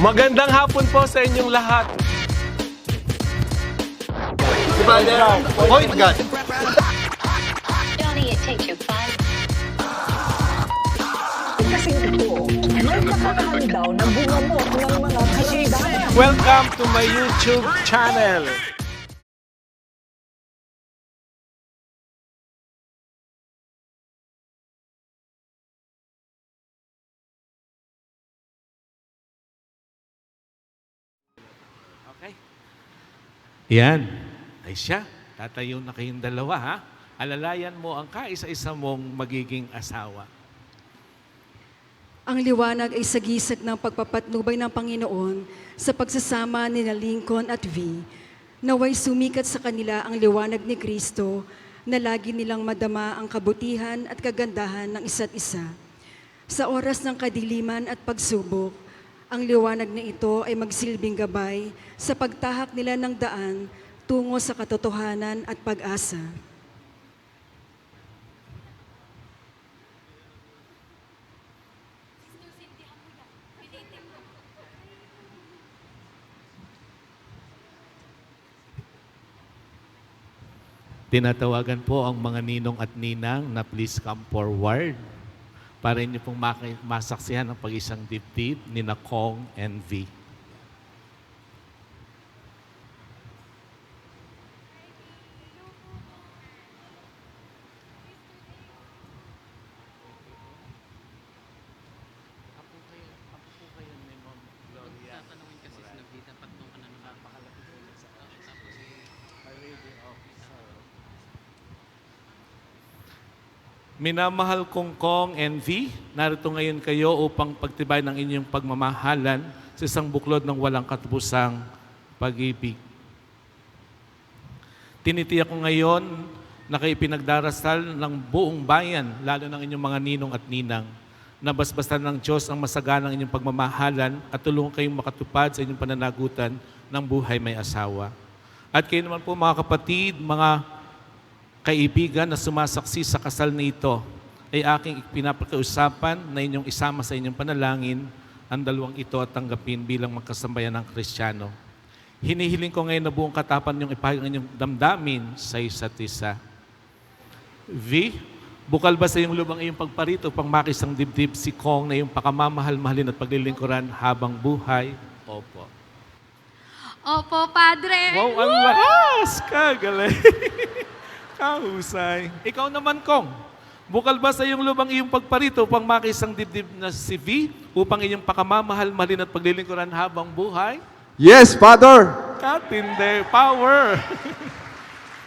Magandang hapon po sa inyong lahat. Hoy, agad. Johnny, it takes you 5. Kasi ito, may kapalahan daw na bumabot ng mga karamdaman. Welcome to my YouTube channel. Okay. Yan. Ay siya. Tatayo na kayong dalawa, ha? Alalayan mo ang kaisa-isa mong magiging asawa. Ang liwanag ay sagisag ng pagpapatnubay ng Panginoon sa pagsasama ni Lincoln at V. Naway sumikat sa kanila ang liwanag ni Kristo na lagi nilang madama ang kabutihan at kagandahan ng isa't isa. Sa oras ng kadiliman at pagsubok, ang liwanag na ito ay magsilbing gabay sa pagtahak nila ng daan tungo sa katotohanan at pag-asa. Tinatawagan po ang mga ninong at ninang na please come forward para inyo pong masaksihan ang pag-isang dibdib ni Kong and V. Minamahal kong Kong and V, narito ngayon kayo upang pagtibay ng inyong pagmamahalan sa isang buklod ng walang katapusang pag-ibig. Tinitiyak ko ngayon na kayo pinagdarasal ng buong bayan, lalo ng inyong mga ninong at ninang, na basbasan ng Diyos ang masaganang inyong pagmamahalan at tulungan kayong makatupad sa inyong pananagutan ng buhay may asawa. At kayo naman po mga kapatid, mga kaibigan na sumasaksi sa kasal na ito ay aking pinapakiusapan na inyong isama sa inyong panalangin ang dalawang ito at tanggapin bilang magkasambayan ng Kristiyano. Hinihiling ko ngayon na buong katapan niyong ipahayag ang inyong damdamin sa isa't isa. V, bukal ba sa iyong lubang iyong pagparito upang makisang dibdib si Kong na iyong pakamamahal-mahalin at paglilingkuran habang buhay? Opo. Opo, Padre. Wow, ang lakas! Kagaling! Kahusay. Ikaw naman, Kong. Bukal ba sa iyong lubang iyong pagparito upang makisang dibdib na si V upang iyong pakamamahal-mahalin at paglilingkuran habang buhay? Yes, Father. Katinde, power!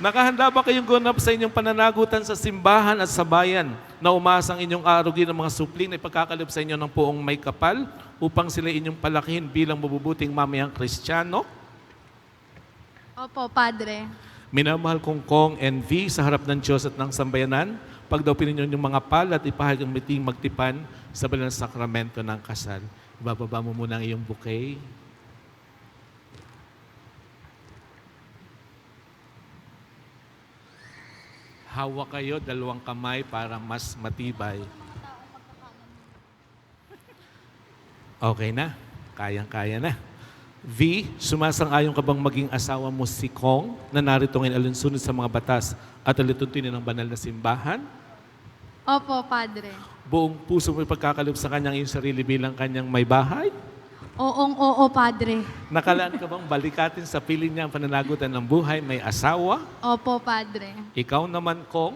Nakahanda ba kayong gunap sa inyong pananagutan sa simbahan at sa bayan na umasang inyong arugin ng mga supling na ipagkakaloob sa inyo ng puong may kapal upang sila inyong palakihin bilang mabubuting mamayang Kristiyano? Opo, Padre. Minamahal kong Kong and V sa harap ng Diyos at ng sambayanan, pagdaupin ninyo yung mga pal at ipahayag ang miting magtipan sa banal na sakramento ng kasal. Ibababa mo muna ang iyong bouquet. Hawak kayo, dalawang kamay para mas matibay. Okay na? Kayang-kaya na. V, sumasang-ayon ka bang maging asawa mo si Kong na narito ngayon alinsunod sa mga batas at alituntunin ng banal na simbahan? Opo, Padre. Buong puso mo ipagkakaloob sa kanyang iyong sarili bilang kanyang may bahay? Oo, Padre. Nakalaan ka bang balikatin sa piling niya ang pananagutan ng buhay may asawa? Opo, Padre. Ikaw naman, Kong,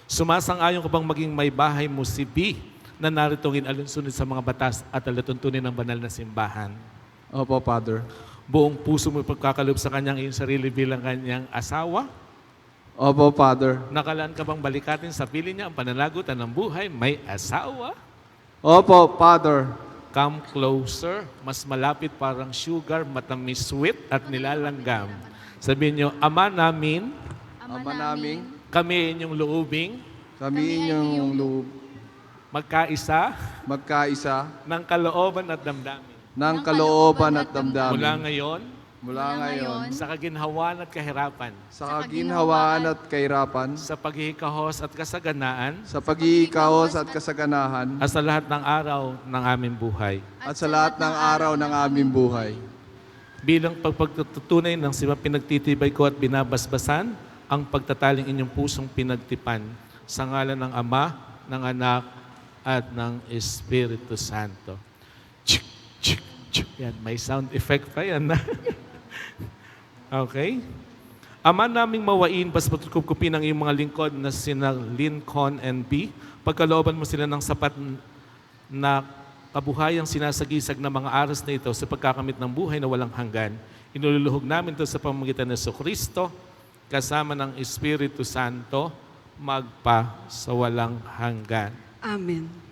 sumasang-ayon ka bang maging may bahay mo si V na narito ngayon alinsunod sa mga batas at alituntunin ng banal na simbahan? Opo, Father. Buong puso mo pagkakaloob sa kanyang iyong sarili bilang kanyang asawa? Opo, Father. Nakalaan ka bang balikatin sa piling niya ang pananagutan ng buhay may asawa? Opo, Father. Come closer, mas malapit parang sugar, matamis, sweet at nilalanggam. Sabihin niyo, Ama namin, Ama namin, kami inyong loobing, kami inyong loob, magkaisa magkaisa ng kalooban at damdamin. ng kalooban at Mula damdamin. ngayon, mula ngayon, sa kaginhawaan at kahirapan, sa kaginhawaan at kahirapan, sa paghihikahos at kasaganaan, sa pag-iikahos at kasaganahan, at sa lahat ng araw ng aming buhay. at sa lahat ng araw ng aming buhay. Bilang pagpagtutunay ng pinagtitibay ko at binabasbasan, ang pagtataling inyong pusong pinagtipan sa ngalan ng Ama, ng Anak, at ng Espiritu Santo. Chik, chik, chik. Yan, may sound effect pa yan. Okay? Ama naming mawain, basba't kupkupin ang iyong mga lingkod na sina Lincoln and B. Pagkalooban mo sila ng sapat na kabuhayang sinasagisag na mga aras na ito sa pagkakamit ng buhay na walang hanggan. Inululuhog namin ito sa pamamagitan ng Kristo kasama ng Espiritu Santo magpa sa walang hanggan. Amen.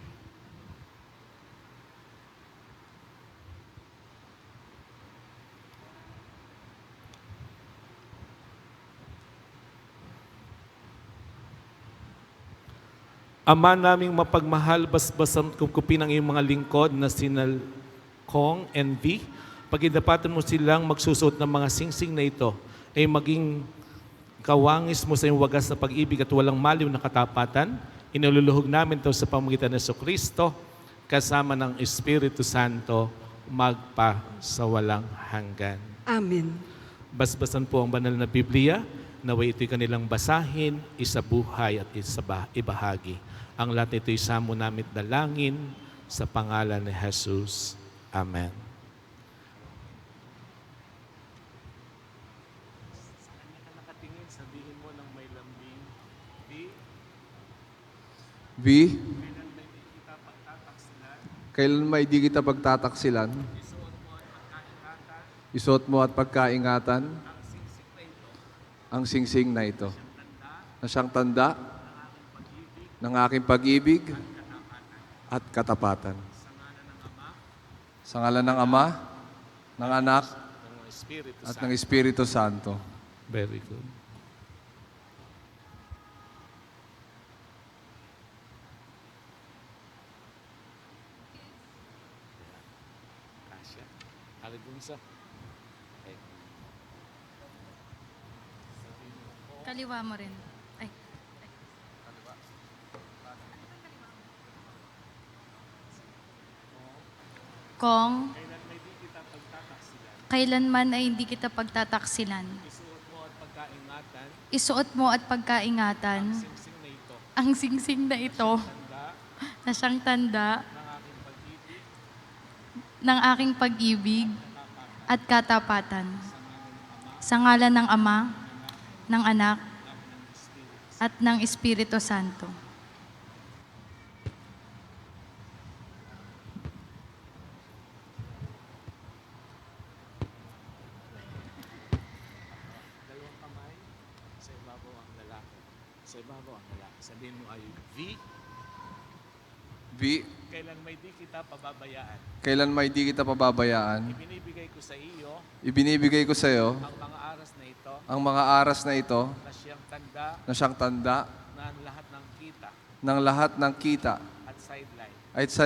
Ama naming mapagmahal, basbasan kupkupin ang iyong mga lingkod na sinal Kong and V. Pagidapatan mo silang magsusuot ng mga singsing na ito ay maging kawangis mo sa iyong wagas na pag-ibig at walang maliw na katapatan. Inululuhog namin ito sa pamamagitan ng Kristo kasama ng Espiritu Santo magpa sa walang hanggan. Amen. Basbasan po ang banal na Biblia, naway ito'y kanilang basahin, isabuhay at ibahagi. Ang lahat ito'y samo namin dalangin sa pangalan ni Jesus. Amen. Saan ka nakatingin? Sabihin mo ng may lambing. V. Kailan may di kita pagtataksilan? Isuot mo at pagkaingatan ang singsing na ito na siyang tanda ng aking pag-ibig at katapatan. Sa ngalan ng Ama, ng Anak, Ng Espiritu at Santo. ng Espiritu Santo. Very good. Kasya. Haligunsa. Okay. Kaliwa mo rin. Ay. Kong, kailanman ay hindi kita pagtataksilan. Isuot mo at pagkaingatan Isuot mo at pagkaingatan singsing na ito ang singsing na ito na siyang tanda ng aking pag-ibig at katapatan. Sa ngalan ng Ama, ng Anak, at ng Espiritu Santo. dalawang kamay sa ibabaw ang lalaki. Sa ibabaw ang lalaki. Sabihin mo ay V. V. Kailan may di kita pababayaan. Kailan may di kita pababayaan, Ibinibigay ko sa iyo ibinibigay ko sa iyo ang mga aras na ito ang mga aras na ito na siyang tanda na siyang tanda na ang lahat ng kita ng lahat ng kita at sideline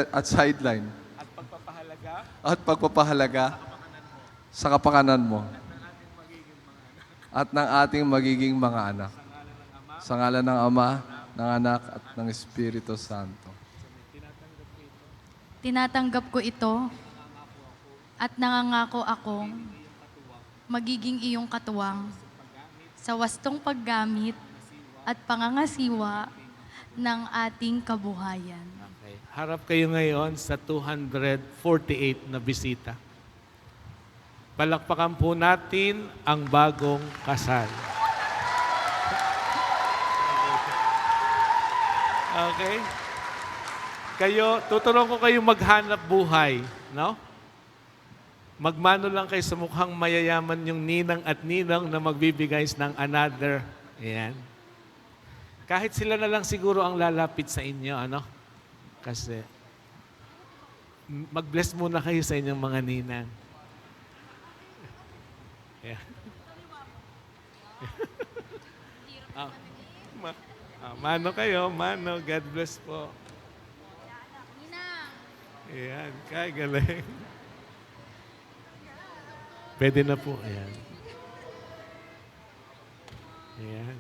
at sideline at pagpapahalaga at pagpapahalaga sa kapakanan mo at ng ating magiging mga anak. Sa ngalan ng Ama, ng Anak, at ng Espiritu Santo. Tinatanggap ko ito at nangangako akong magiging iyong katuwang sa wastong paggamit at pangangasiwa ng ating kabuhayan. Okay. Harap kayo ngayon sa 248 na bisita. Palakpakan po natin ang bagong kasal. Okay? Kayo, tuturuan ko kayo maghanap buhay, no? Magmano lang kayo sa mukhang mayayaman yung ninang at ninang na magbibigay ng another. Ayan. Kahit sila na lang siguro ang lalapit sa inyo, ano? Kasi mag-bless muna kayo sa inyong mga ninang. Yeah. Mano kayo, mano. God bless po. Ayan, kaya galing. Pwede na po. Ayan. Ayan.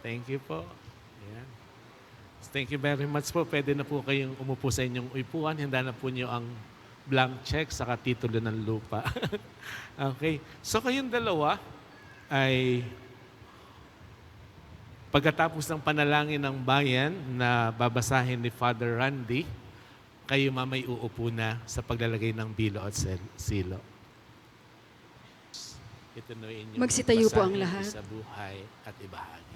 Thank you po. Ayan. Thank you very much po. Pwede na po kayong umupo sa inyong upuan. Handa na po niyo ang blank check saka titulo ng lupa. Okay. So kayong dalawa ay pagkatapos ng panalangin ng bayan na babasahin ni Father Randy, kayo mamay uupo na sa paglalagay ng bilo at silo. Ito na inyong Magsitayo po ang basahin, lahat. Sa buhay at ibahagi.